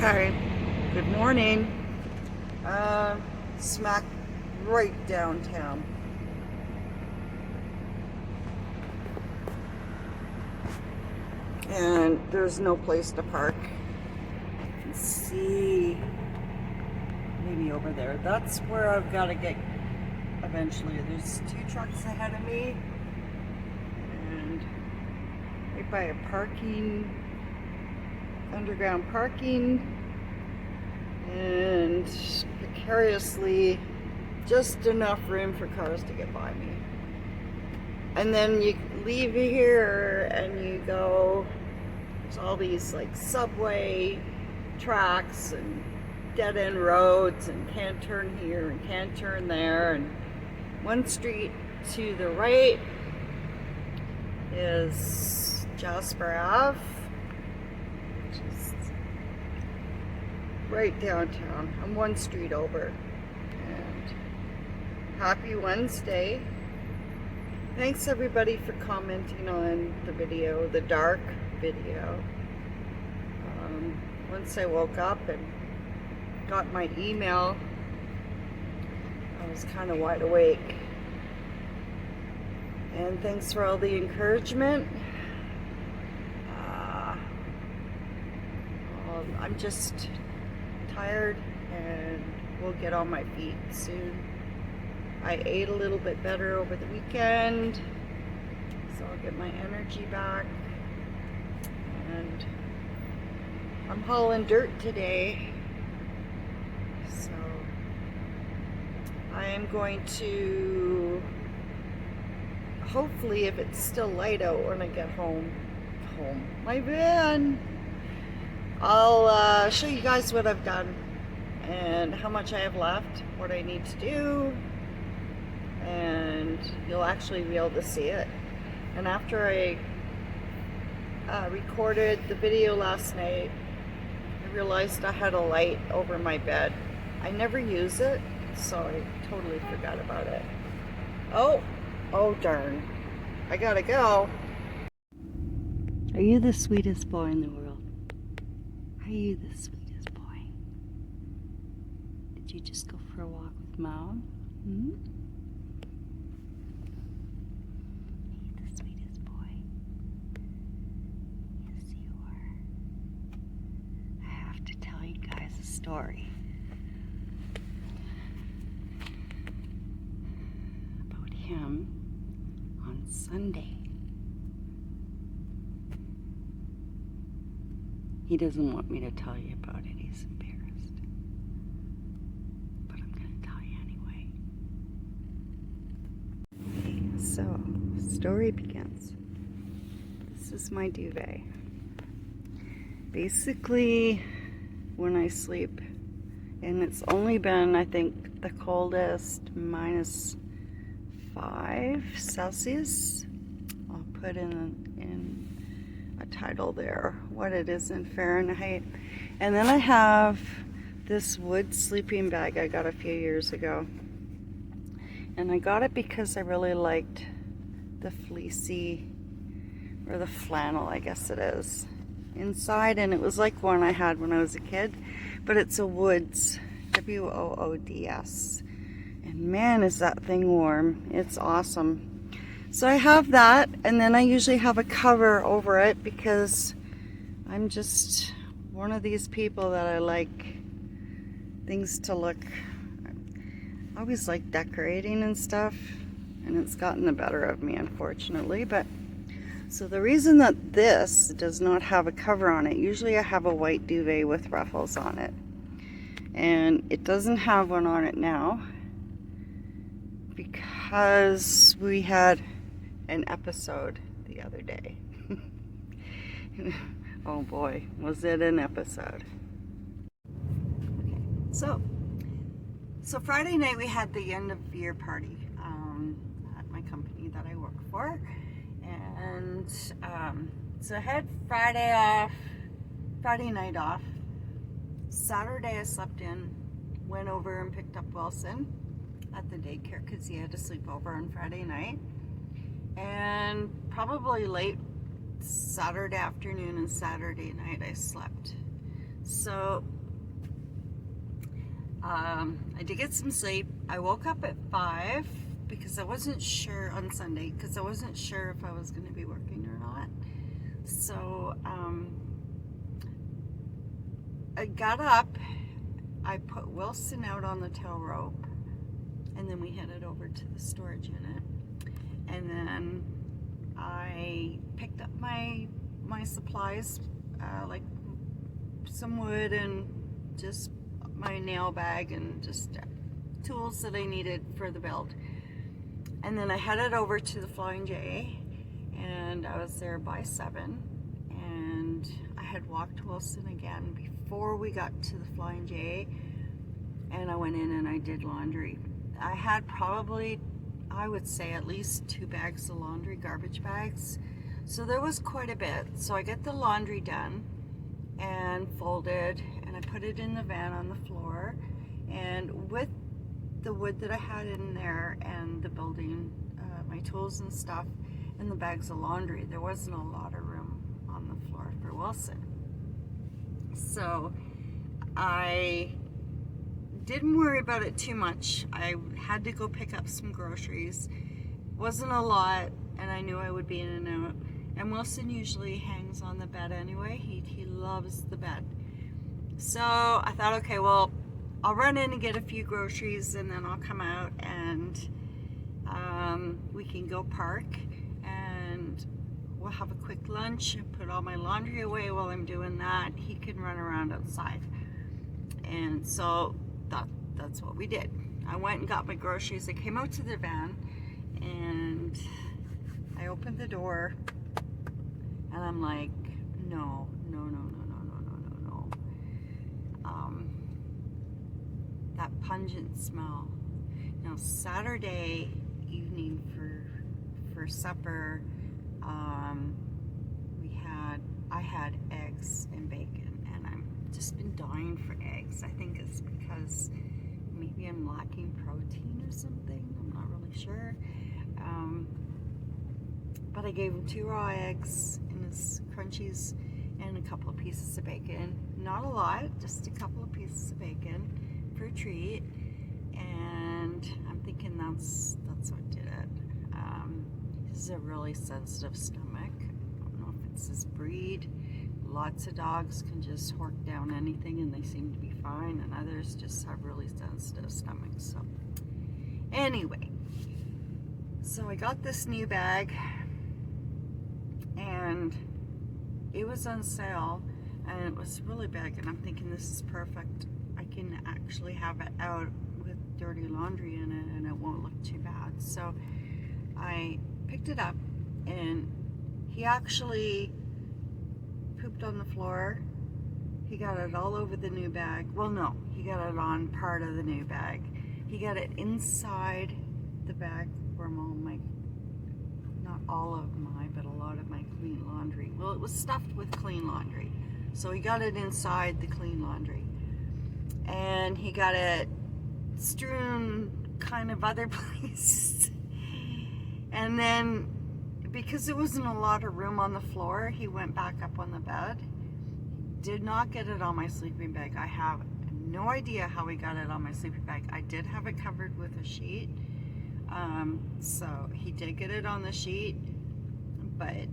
Okay, good morning. Smack right downtown. And there's no place to park. Let's see, maybe over there. That's where I've got to get eventually. There's two trucks ahead of me. And right by a underground parking. And precariously just enough room for cars to get by me. And then you leave here and you go, there's all these like subway tracks and dead end roads and can't turn here and can't turn there. And one street to the right is Jasper Ave, which is right downtown. I'm one street over. And happy Wednesday. Thanks everybody for commenting on the video, the dark video. Once I woke up and got my email, I was kind of wide awake. And thanks for all the encouragement. I'm just tired and will get on my feet soon. I ate a little bit better over the weekend, so I'll get my energy back. And I'm hauling dirt today, so I am going to, hopefully if it's still light out when I get home, my van, I'll show you guys what I've done and how much I have left, what I need to do, and you'll actually be able to see it. And after I recorded the video last night, I realized I had a light over my bed. I never use it, so I totally forgot about it. Oh darn. I gotta go. Are you the sweetest boy in the world? Are you the sweetest boy? Did you just go for a walk with Mom? Hmm? Are you the sweetest boy? Yes, you are. I have to tell you guys a story about him on Sunday. He doesn't want me to tell you about it. He's embarrassed. But I'm going to tell you anyway. Okay, so, story begins. This is my duvet. Basically, when I sleep, and it's only been, I think, the coldest -5 Celsius. I'll put in a title there, what it is in Fahrenheit. And then I have this wood sleeping bag I got a few years ago. And I got it because I really liked the fleecy, or the flannel, I guess it is, inside. And it was like one I had when I was a kid, but it's a Woods, W-O-O-D-S. And man, is that thing warm. It's awesome. So I have that, and then I usually have a cover over it because I'm just one of these people that I like things to look, I always like decorating and stuff, and it's gotten the better of me, unfortunately. But so the reason that this does not have a cover on it, usually I have a white duvet with ruffles on it, and it doesn't have one on it now because we had an episode the other day. Oh boy, was it an episode. Okay, so Friday night we had the end of year party at my company that I work for, and so I had Friday night off. Saturday I slept in, went over and picked up Wilson at the daycare because he had to sleep over on Friday night. And probably late Saturday afternoon and Saturday night I slept. So I did get some sleep. I woke up at 5 because I wasn't sure on Sunday, because I wasn't sure if I was going to be working or not. So I got up, I put Wilson out on the tow rope, and then we headed over to the storage unit. And then I picked up my supplies, like some wood and just my nail bag and just tools that I needed for the build. And then I headed over to the Flying J, and I was there by 7, and I had walked Wilson again before we got to the Flying J, and I went in and I did laundry. I had probably, I would say, at least 2 bags of laundry, garbage bags. So there was quite a bit. So I get the laundry done and folded, and I put it in the van on the floor. And with the wood that I had in there and the building, my tools and stuff, and the bags of laundry, there wasn't a lot of room on the floor for Wilson. So I didn't worry about it too much. I had to go pick up some groceries. Wasn't a lot, and I knew I would be in and out. And Wilson usually hangs on the bed anyway. He loves the bed. So I thought, okay, well, I'll run in and get a few groceries, and then I'll come out and we can go park, and we'll have a quick lunch and put all my laundry away. While I'm doing that, he can run around outside. And so that's what we did. I went and got my groceries. I came out to the van, and I opened the door, and I'm like, no. That pungent smell. Now, Saturday evening for supper, I had eggs and bacon, and I've just been dying for eggs. I think it's because maybe I'm lacking protein or something. I'm not really sure. But I gave him 2 raw eggs and his crunchies and a couple of pieces of bacon. Not a lot, just a couple of pieces of bacon for a treat. And I'm thinking that's what did it. He's a really sensitive stomach. I don't know if it's his breed. Lots of dogs can just hork down anything and they seem to be fine, and others just have really sensitive stomachs. So anyway, so I got this new bag, and it was on sale, and it was really big, and I'm thinking this is perfect. I can actually have it out with dirty laundry in it, and it won't look too bad. So I picked it up, and he actually pooped on the floor. He got it all over the new bag. Well, no, he got it on part of the new bag. He got it inside the bag where not all of my, but a lot of my clean laundry. Well, it was stuffed with clean laundry. So he got it inside the clean laundry. And he got it strewn kind of other places. And then, because there wasn't a lot of room on the floor, he went back up on the bed. Did not get it on my sleeping bag. I have no idea how he got it on my sleeping bag. I did have it covered with a sheet. So he did get it on the sheet, but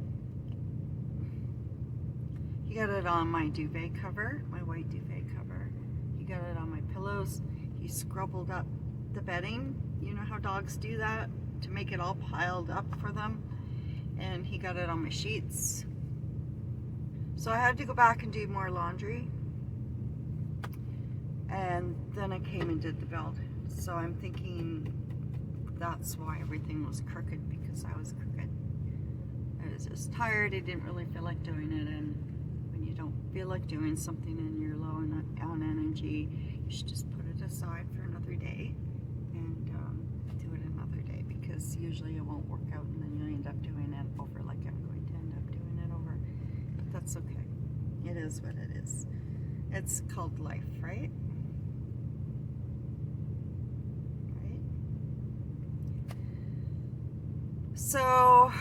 he got it on my duvet cover, my white duvet cover. He got it on my pillows. He scrubbled up the bedding. You know how dogs do that to make it all piled up for them? And he got it on my sheets. So I had to go back and do more laundry. And then I came and did the build. So I'm thinking that's why everything was crooked, because I was crooked. I was just tired. I didn't really feel like doing it. And when you don't feel like doing something and you're low on energy, you should just put it aside for another day and do it another day, because usually it won't work out, and then you'll end up doing it over like I'm going to end up doing it over. But that's okay. It is what it is. It's called life, right? So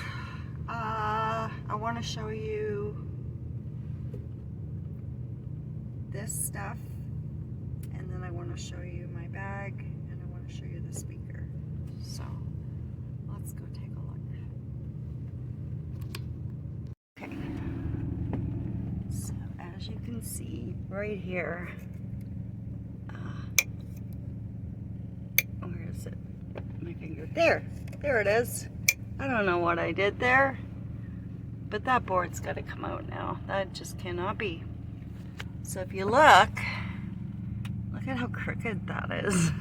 I want to show you this stuff, and then I want to show you my bag, and I want to show you the speaker. So let's go take a look. Okay, so as you can see right here, where is it? My finger. There it is. I don't know what I did there, but that board's got to come out now. That just cannot be. So if you look at how crooked that is.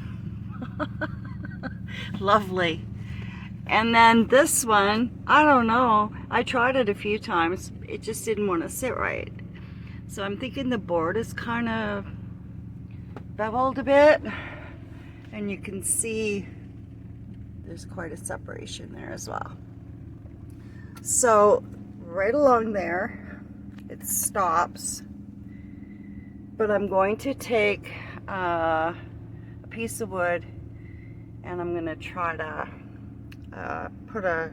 Lovely. And then this one, I don't know, I tried it a few times, it just didn't want to sit right. So I'm thinking the board is kind of beveled a bit, and you can see there's quite a separation there as well. So right along there it stops, but I'm going to take a piece of wood and I'm going to try to put a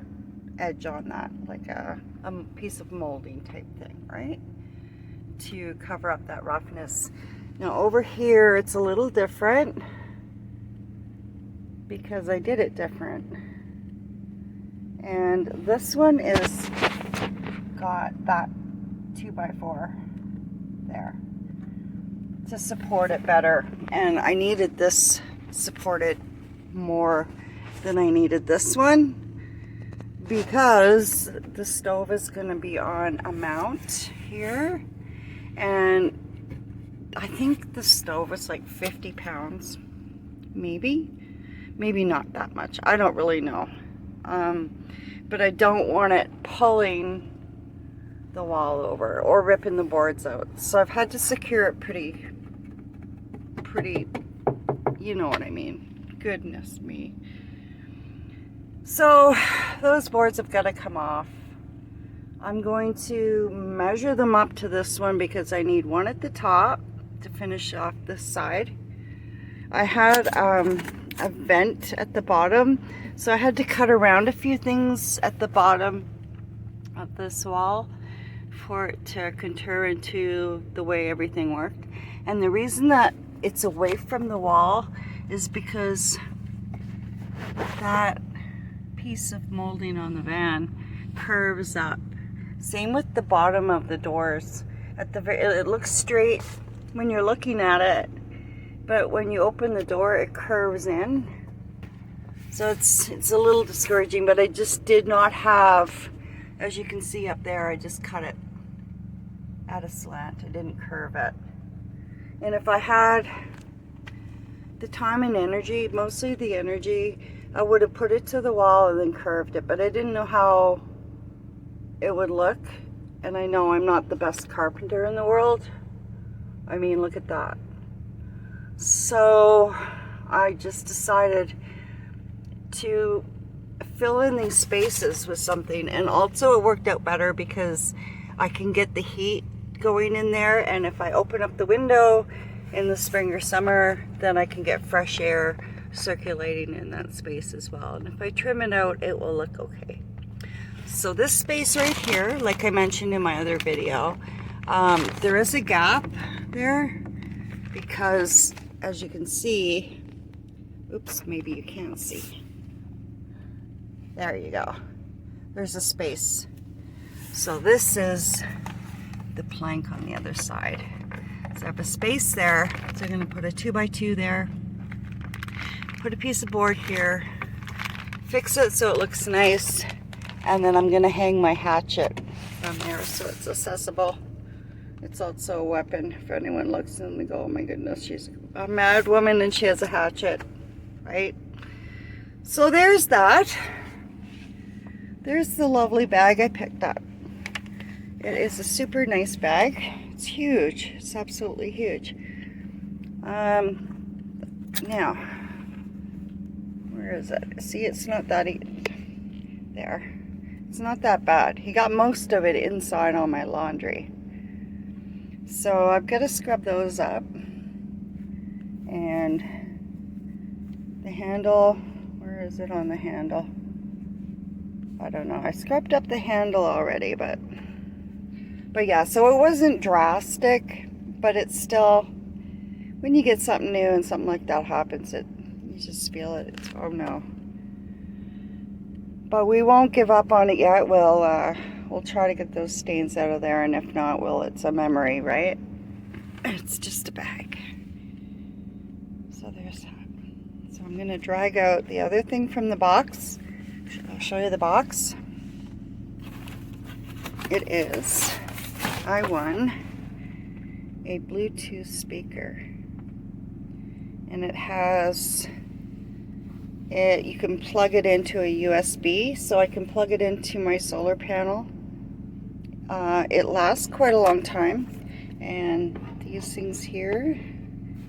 edge on that, like a piece of molding type thing, right, to cover up that roughness. Now over here it's a little different because I did it different, and this one is got that 2x4 there to support it better, and I needed this supported more than I needed this one because the stove is going to be on a mount here, and I think the stove is like 50 pounds, maybe not that much, I don't really know, but I don't want it pulling the wall over or ripping the boards out, so I've had to secure it pretty, you know what I mean, goodness me. So those boards have got to come off. I'm going to measure them up to this one because I need one at the top to finish off this side. I had a vent at the bottom, so I had to cut around a few things at the bottom of this wall for it to contour into the way everything worked. And the reason that it's away from the wall is because that piece of molding on the van curves up. Same with the bottom of the doors. It looks straight when you're looking at it, but when you open the door it curves in. So it's a little discouraging, but I just did not have, as you can see up there, I just cut it at a slant. I didn't curve it. And if I had the time and energy, mostly the energy, I would have put it to the wall and then curved it, but I didn't know how it would look, and I know I'm not the best carpenter in the world. I mean, look at that. So I just decided to fill in these spaces with something, and also it worked out better because I can get the heat going in there, and if I open up the window in the spring or summer, then I can get fresh air circulating in that space as well. And if I trim it out, it will look okay. So this space right here, like I mentioned in my other video, there is a gap there because, as you can see, oops, maybe you can't see. There you go. There's a space. So this is the plank on the other side. So I have a space there. So I'm going to put a 2x2 there. Put a piece of board here. Fix it so it looks nice. And then I'm going to hang my hatchet from there so it's accessible. It's also a weapon if anyone looks and they go, oh my goodness, she's a mad woman and she has a hatchet, right? So there's that. There's the lovely bag I picked up. It is a super nice bag. It's huge. It's absolutely huge. Now, where is it? See, it's not that there. It's not that bad. He got most of it inside on my laundry. So I've got to scrub those up. And the handle, where is it on the handle? I don't know. I scrubbed up the handle already, but yeah, so it wasn't drastic, but it's still, when you get something new and something like that happens, you just feel it. It's, oh no. But we won't give up on it yet. We'll try to get those stains out of there, and if not, it's a memory, right? It's just a bag. So there's that. So I'm gonna drag out the other thing from the box. I'll show you the box. It is, I won a Bluetooth speaker, and it has you can plug it into a USB, so I can plug it into my solar panel. It lasts quite a long time, and these things here,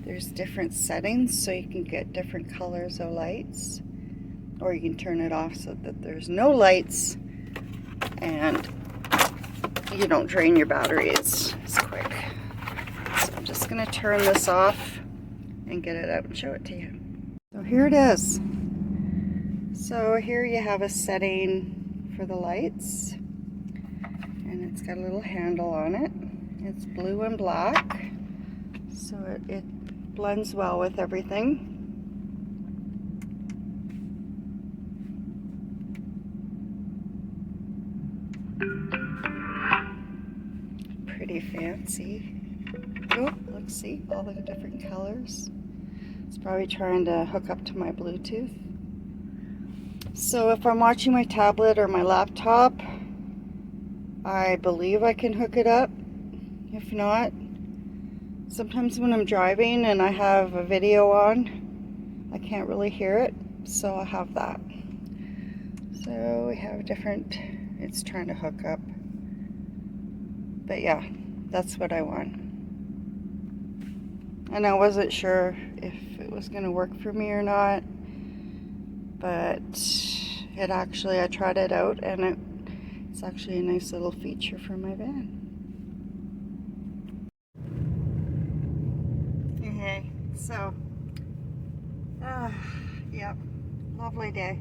there's different settings, so you can get different colors of lights, or you can turn it off so that there's no lights and you don't drain your battery as quick. So I'm just going to turn this off and get it out and show it to you. So here it is. So here you have a setting for the lights, and it's got a little handle on it. It's blue and black, so it blends well with everything. Pretty fancy. Oh, look, see all the different colors. It's probably trying to hook up to my Bluetooth. So if I'm watching my tablet or my laptop, I believe I can hook it up. If not, sometimes when I'm driving and I have a video on, I can't really hear it, so I have that. So we have different, it's trying to hook up. But yeah, that's what I want. And I wasn't sure if it was going to work for me or not, but it actually, I tried it out, and it's actually a nice little feature for my van. Okay, so, yep, lovely day.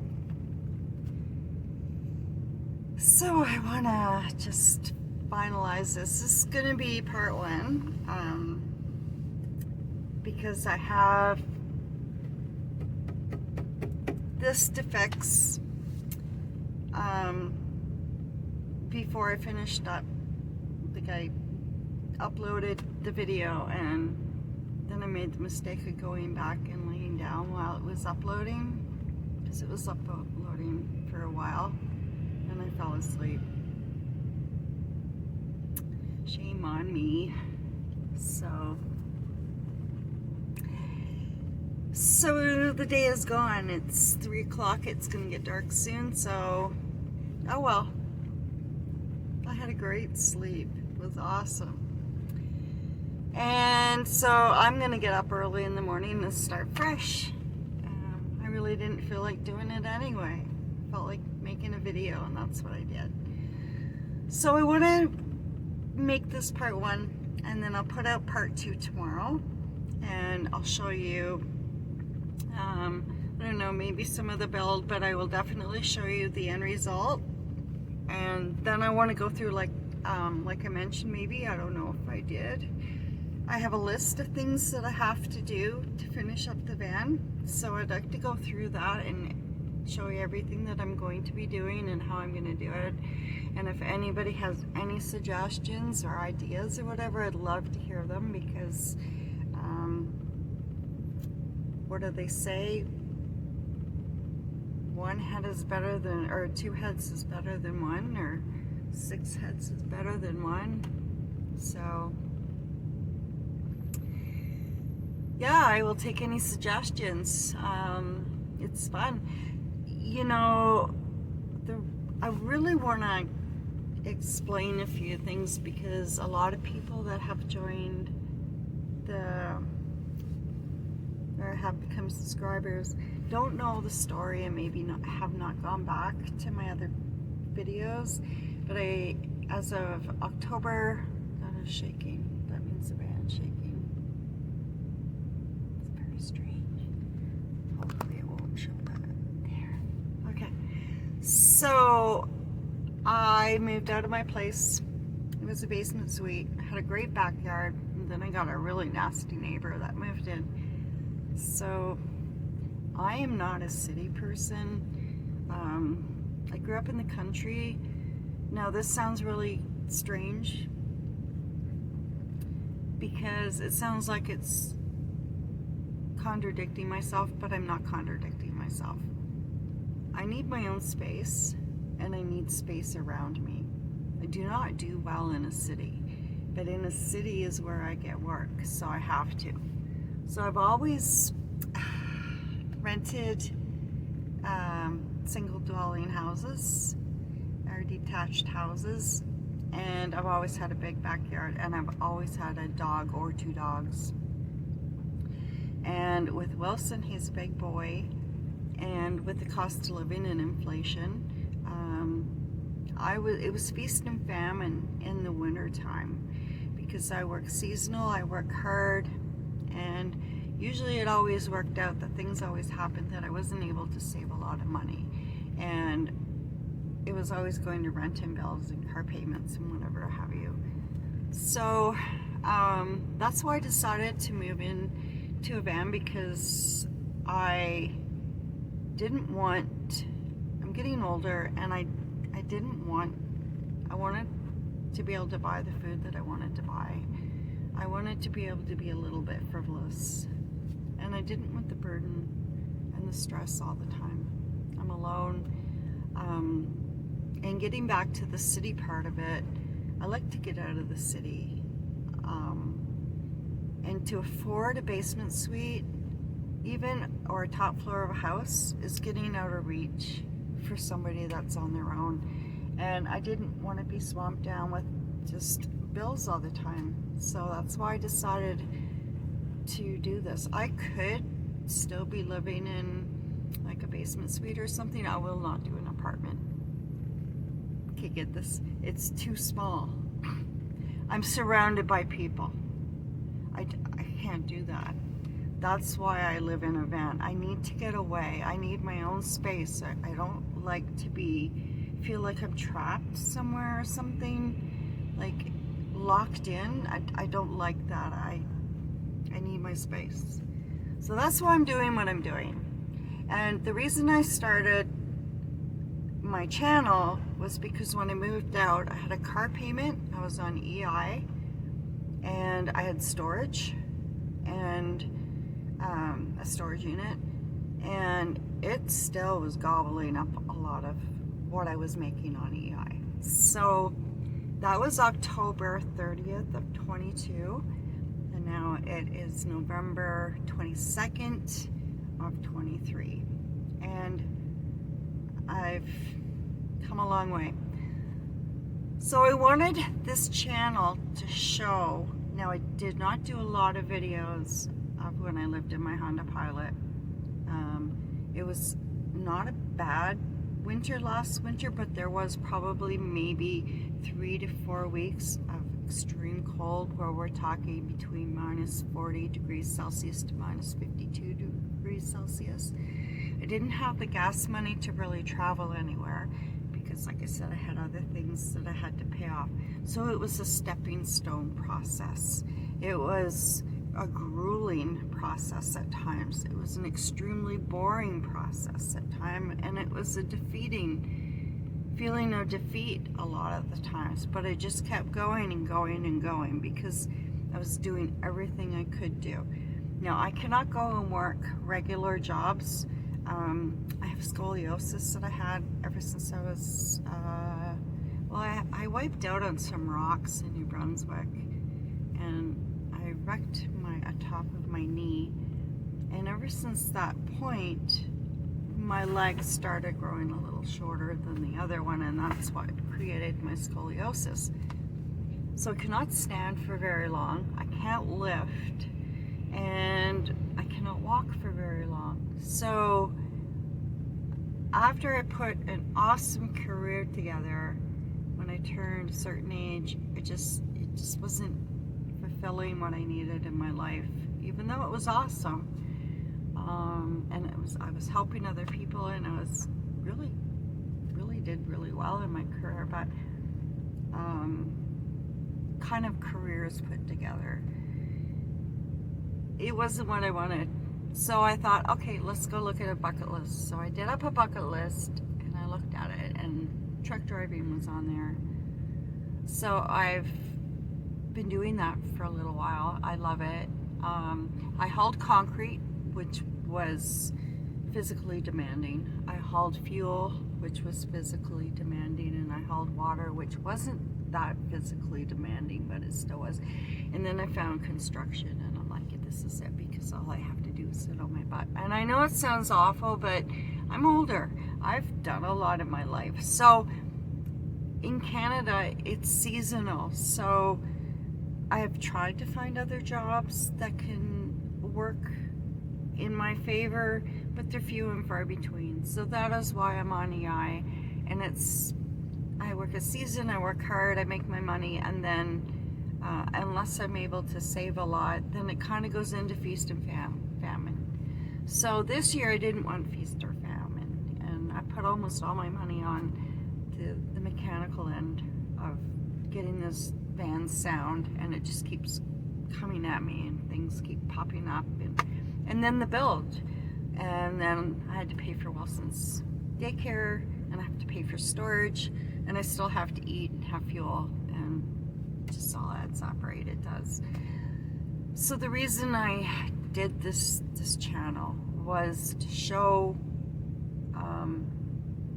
So I want to just finalize this. This is going to be part one, because I have this to fix before I finished up. I think I uploaded the video, and then I made the mistake of going back and laying down while it was uploading, because it was uploading for a while, and I fell asleep. Shame on me. So the day is gone. It's 3 o'clock. It's gonna get dark soon, so oh well. I had a great sleep. It was awesome. And so I'm gonna get up early in the morning and start fresh. I really didn't feel like doing it anyway. I felt like making a video, and that's what I did. So I want to make this part one, and then I'll put out part two tomorrow, and I'll show you I don't know, maybe some of the build, but I will definitely show you the end result. And then I want to go through, like I mentioned, maybe, I don't know if I did, I have a list of things that I have to do to finish up the van, so I'd like to go through that and show you everything that I'm going to be doing and how I'm going to do it. And if anybody has any suggestions or ideas or whatever, I'd love to hear them, because what do they say? One head is better than, or 2 heads is better than one, or 6 heads is better than one. So yeah, I will take any suggestions. It's fun. You know, I really want to explain a few things, because a lot of people that have joined or have become subscribers don't know the story, and maybe have not gone back to my other videos. But as of October, that is shaking. That means the van's shaking. It's very strange. Hopefully it won't show that. There. Okay. So I moved out of my place. It was a basement suite. I had a great backyard. And then I got a really nasty neighbor that moved in. So I am not a city person. I grew up in the country. Now this sounds really strange because it sounds like it's contradicting myself, but I'm not contradicting myself. I need my own space, and I need space around me. I do not do well in a city, but in a city is where I get work, so I have to. So I've always rented single dwelling houses or detached houses, and I've always had a big backyard, and I've always had a dog or 2 dogs. And with Wilson, he's a big boy, and with the cost of living and inflation, it was feast and famine in the winter time, because I work seasonal, I work hard, and usually it always worked out that things always happened that I wasn't able to save a lot of money, and it was always going to rent and bills and car payments and whatever have you. So that's why I decided to move in to a van, because I didn't want, I'm getting older, and I wanted to be able to buy the food that I wanted to buy. I wanted to be able to be a little bit frivolous, and I didn't want the burden and the stress all the time. I'm alone, and getting back to the city part of it, I like to get out of the city, and to afford a basement suite, even, or a top floor of a house, is getting out of reach for somebody that's on their own. And I didn't want to be swamped down with just bills all the time. So that's why I decided to do this. I could still be living in like a basement suite or something. I will not do an apartment. Okay, get this. It's too small. I'm surrounded by people. I can't do that. That's why I live in a van. I need to get away. I need my own space. I don't like to feel like I'm trapped somewhere or something, like locked in. I don't like that. I need my space. So that's why I'm doing what I'm doing. And the reason I started my channel was because when I moved out, I had a car payment. I was on EI, and I had storage and a storage unit, and it still was gobbling up a lot of what I was making on EI. So that was October 30th of 22, and now it is November 22nd of 23, and I've come a long way. So I wanted this channel to show, now I did not do a lot of videos of when I lived in my Honda Pilot. It was not a bad winter last winter, but there was probably maybe 3 to 4 weeks of extreme cold, where we're talking between minus 40 degrees Celsius to minus 52 degrees Celsius. I didn't have the gas money to really travel anywhere, because like I said, I had other things that I had to pay off. So it was a stepping stone process. It was a grueling process at times. It was an extremely boring process at times, and it was a defeating feeling of defeat a lot of the times. But I just kept going and going and going, because I was doing everything I could do. Now, I cannot go and work regular jobs. I have scoliosis that I had ever since I was, I wiped out on some rocks in New Brunswick, and I wrecked a top of my knee, and ever since that point, my legs started growing a little shorter than the other one, and that's what created my scoliosis. So I cannot stand for very long, I can't lift, and I cannot walk for very long. So after I put an awesome career together, when I turned a certain age, it just wasn't fulfilling what I needed in my life, even though it was awesome. And I was helping other people, and I was really did really well in my career, but kind of careers put together. it wasn't what I wanted. So I thought, okay, let's go look at a bucket list. So I did up a bucket list and I looked at it, and truck driving was on there. So I've been doing that for a little while. I love it. I hauled concrete, which was physically demanding. I hauled fuel, which was physically demanding, and I hauled water, which wasn't that physically demanding, but it still was. And then I found construction, and I'm like, this is it, because all I have to do is sit on my butt. And I know it sounds awful, but I'm older. I've done a lot in my life. So in Canada, it's seasonal. So I have tried to find other jobs that can work in my favor, but they're few and far between. So that is why I'm on EI. And I work a season, I work hard, I make my money, and then unless I'm able to save a lot, then it kind of goes into feast and famine. So this year I didn't want feast or famine, and I put almost all my money on the mechanical end of getting this van sound, and it just keeps coming at me, and things keep popping up, and then the build, and then I had to pay for Wilson's daycare, and I have to pay for storage, and I still have to eat and have fuel, and just all adds up, right? It does. So the reason I did this channel was to show,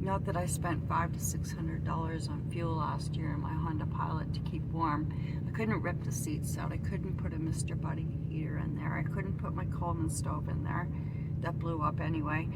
not that I spent $500 to $600 on fuel last year in my Honda Pilot to keep warm. I couldn't rip the seats out. I couldn't put a Mr. Buddy heater in there. I couldn't put my Coleman stove in there. That blew up anyway.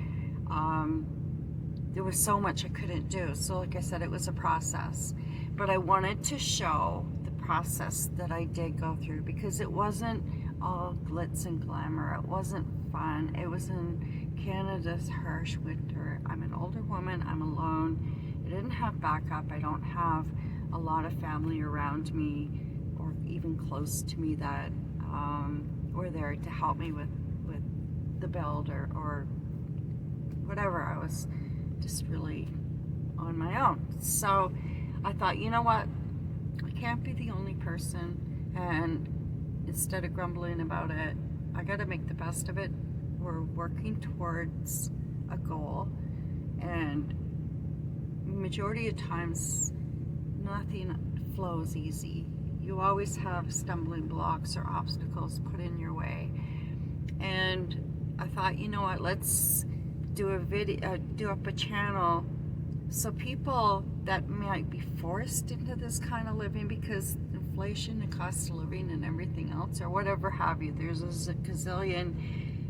There was so much I couldn't do. So like I said, it was a process. But I wanted to show the process that I did go through, because it wasn't all glitz and glamour. It wasn't fun. It was in Canada's harsh winter. I'm an older woman. I'm alone. I didn't have backup. I don't have a lot of family around me or even close to me that were there to help me with the build or whatever. I was just really on my own. So I thought, you know what? I can't be the only person, and instead of grumbling about it, I got to make the best of it. We're working towards a goal, and majority of times nothing flows easy. You always have stumbling blocks or obstacles put in your way. And I thought, you know what, let's do a video, do up a channel, so people that might be forced into this kind of living because inflation and cost of living and everything else, or whatever have you, there's a gazillion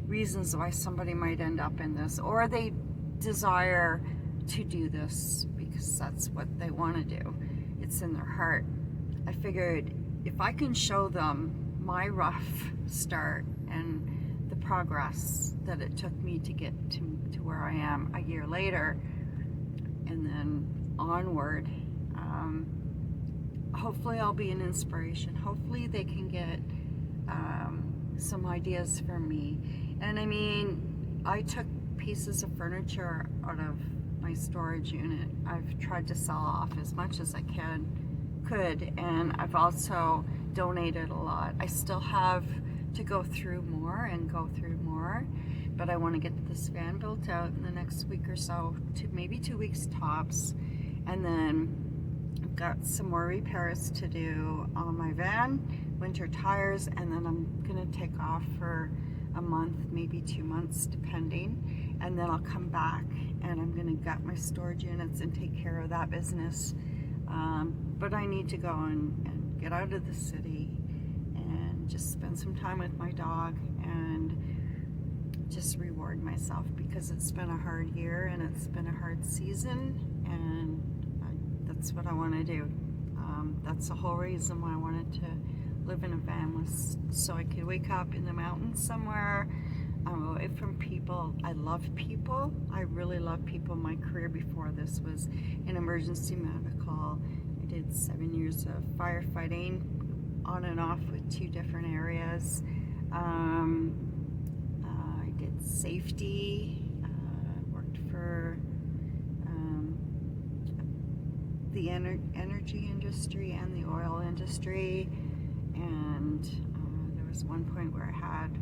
reasons why somebody might end up in this, or they desire to do this because that's what they want to do. It's in their heart. I figured if I can show them my rough start and the progress that it took me to get to where I am a year later, and then onward, hopefully I'll be an inspiration. Hopefully they can get some ideas from me. And I mean, I took pieces of furniture out of my storage unit. I've tried to sell off as much as I could, and I've also donated a lot. I still have to go through more, but I want to get this van built out in the next week or so, maybe 2 weeks tops, and then I've got some more repairs to do on my van, winter tires, and then I'm gonna take off for a month, maybe 2 months, depending, and then I'll come back and I'm gonna gut my storage units and take care of that business. But I need to go and get out of the city and just spend some time with my dog and just reward myself, because it's been a hard year and it's been a hard season, and that's what I want to do. That's the whole reason why I wanted to live in a van, was so I could wake up in the mountains somewhere. I'm away from people. I love people. I really love people. My career before this was in emergency medical. I did 7 years of firefighting, on and off with 2 different areas. I did safety. Worked for the energy industry and the oil industry. And there was one point where I had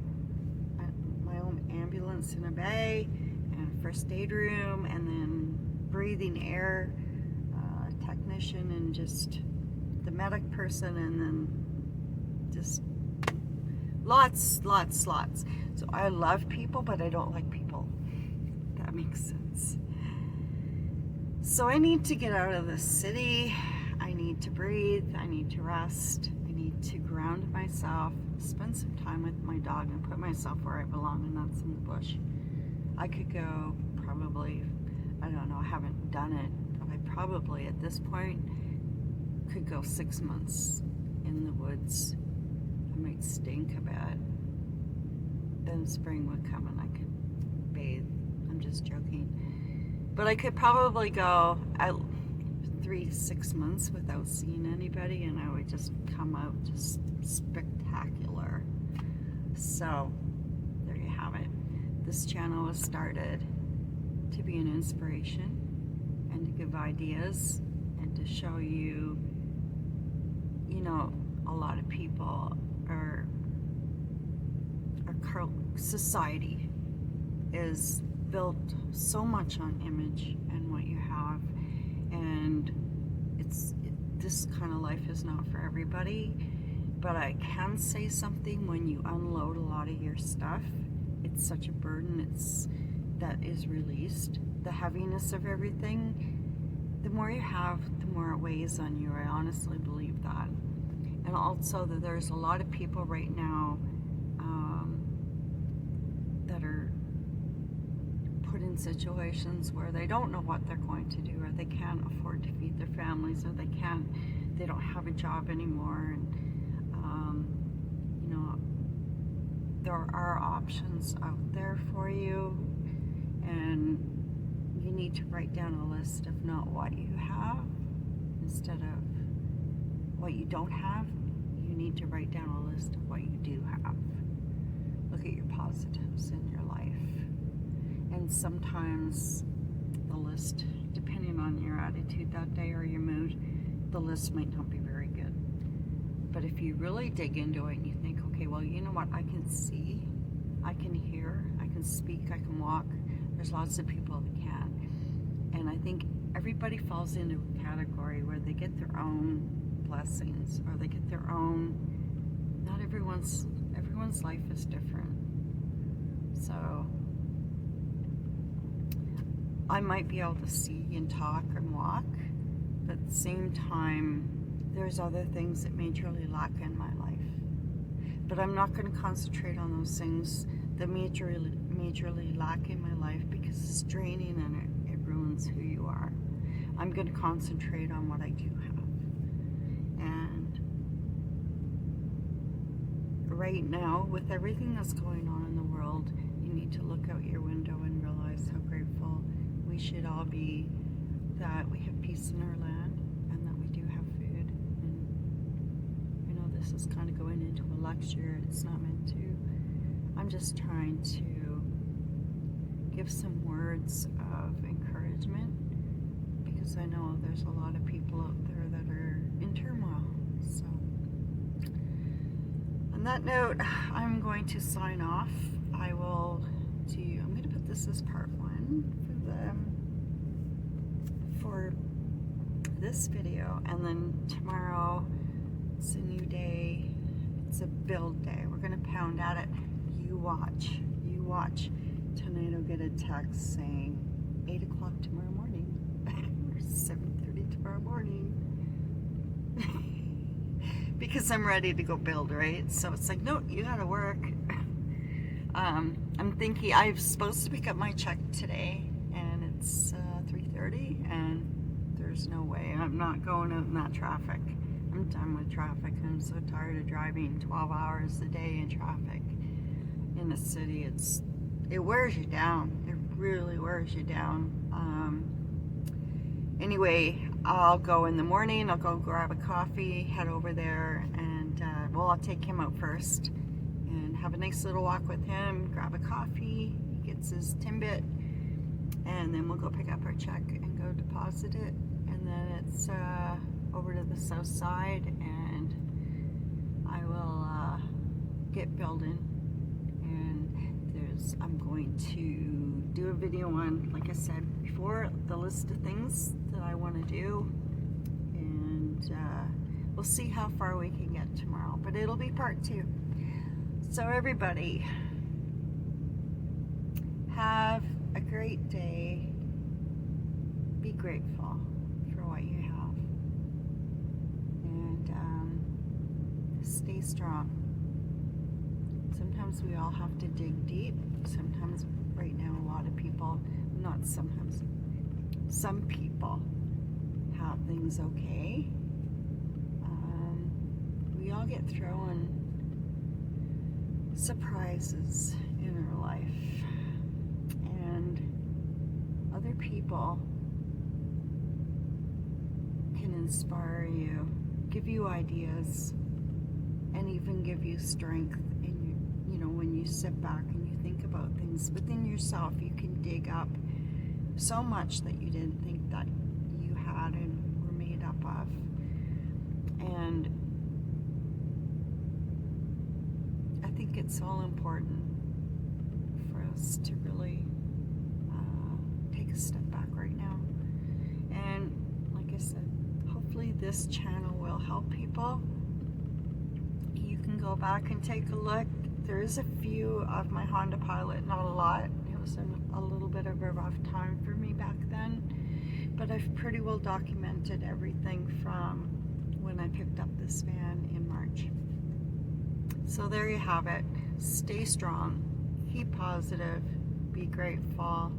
ambulance in a bay, and a first aid room, and then breathing air technician, and just the medic person, and then just lots. So I love people, but I don't like people. That makes sense. So I need to get out of the city. I need to breathe. I need to rest. I need to ground myself, spend some time with my dog, and put myself where I belong, and that's in the bush. I could go probably, I don't know, I haven't done it, but I probably at this point could go 6 months in the woods. I might stink a bit. Then spring would come and I could bathe. I'm just joking. But I could probably go out 3 to 6 months without seeing anybody, and I would just come out just spectacular. So there you have it. This channel was started to be an inspiration and to give ideas and to show you, you know, a lot of people are our society is built so much on image and what you have, and this kind of life is not for everybody. But I can say something: when you unload a lot of your stuff, it's such a burden that is released. The heaviness of everything, the more you have, the more it weighs on you. I honestly believe that. And also that there's a lot of people right now that are put in situations where they don't know what they're going to do, or they can't afford to feed their families, or they don't have a job anymore. And you know, there are options out there for you, and you need to write down a list of not what you have instead of what you don't have. You need to write down a list of what you do have. Look at your positives in your life. And sometimes the list, depending on your attitude that day or your mood, the list might not be very good. But if you really dig into it and you think, okay, well, you know what, I can see, I can hear, I can speak, I can walk. There's lots of people that can. And I think everybody falls into a category where they get their own blessings, or they get their own, not everyone's life is different. So I might be able to see and talk and walk, but at the same time, there's other things that majorly lack in my life. But I'm not going to concentrate on those things that majorly lack in my life, because it's draining and it ruins who you are. I'm going to concentrate on what I do have. And right now, with everything that's going on in the world, you need to look out your window and realize how grateful we should all be that we have peace in our land and that we do have food. And you know, this is kind of going into a lecture. It's not meant to. I'm just trying to give some words of encouragement, because I know there's a lot of people out there that are in turmoil. So on that note, I'm going to sign off. I'm going to put this as part 1 for this video, and then tomorrow it's a new day. It's a build day. We're going to pound at it. You watch. Tonight I'll get a text saying 8 o'clock tomorrow morning or 7:30 tomorrow morning. Because I'm ready to go build, right? So it's like, no, you gotta work. I'm thinking I'm supposed to pick up my check today, and it's 3:30, and there's no way. I'm not going out in that traffic. I'm done with traffic. I'm so tired of driving 12 hours a day in traffic in the city. It wears you down. It really wears you down. Anyway, I'll go in the morning. I'll go grab a coffee, head over there, and I'll take him out first and have a nice little walk with him, grab a coffee. He gets his Timbit, and then we'll go pick up our check and go deposit it. And then it's over to the south side, and I will get building. And I'm going to do a video on, like I said before, the list of things that I want to do, and we'll see how far we can get tomorrow, but it'll be part 2. So everybody, have a great day. Be grateful for what you have, and stay strong. Sometimes we all have to dig deep. Sometimes, right now, a lot of people, not sometimes, some people have things okay. We all get thrown surprises in our life, and other people can inspire you, give you ideas, and even give you strength in you know, when you sit back and you think about things within yourself. You can dig up so much that you didn't think that you had and were made up of. And I think it's all important for us to really take a step back right now. And like I said, hopefully this channel will help people. You can go back and take a look. There is a few of my Honda Pilot, not a lot. It was a little bit of a rough time for me back then, but I've pretty well documented everything from when I picked up this van in March. So there you have it. Stay strong, keep positive, be grateful,